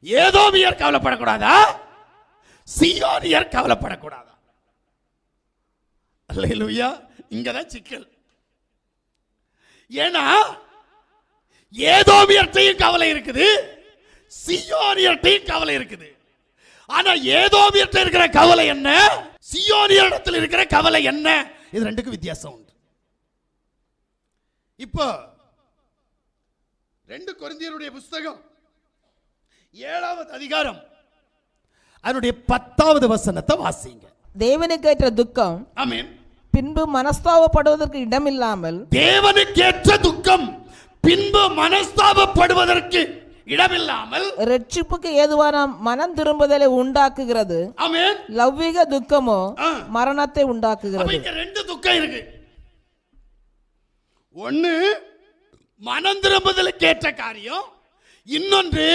ஏதோமியர் கவலைப்படக்கூடாதா, சீயோனியர் கவலைப்படக்கூடாதா? அல்லேலூயா. இங்கதான் சிக்கல். ஏன்னா ஏதோமியர்ட்டையும் கவலை இருக்குது, சீயோனியர்ட்டையும் கவலை இருக்குது. ஆனா ஏதோமியர்ட்ட இருக்கிற கவலை என்ன, சீயோனியரிடத்தில் இருக்கிற கவலை என்ன? இது ரெண்டுக்கும் வித்தியாசம் உண்டு. இப்போ 2 கொரிந்தியருடைய புத்தகம் 7வது அதிகாரம் அதனுடைய 10வது வசனத்தை வாசிங்க. தேவனுக்கேற்ற துக்கம், ஆமென், பின்பு மனஸ்தாபப்படுவதற்கு இடமில்லாமல், தேவனுக்கேற்ற துக்கம் பின்பு மனஸ்தாபப்படுவதற்கு இடமில்லாமல், ரட்சிப்புக்கு ஏதுவான மனம் திரும்புதலை உண்டாக்குகிறது. ஆமென். லௌகிக துக்கமோ மரணத்தை உண்டாக்குகிறது. இங்க 2 துக்கம் இருக்கு. ஒன்னு மனம் திரும்புதலுக்கு ஏற்ற காரியம், இன்னொன்று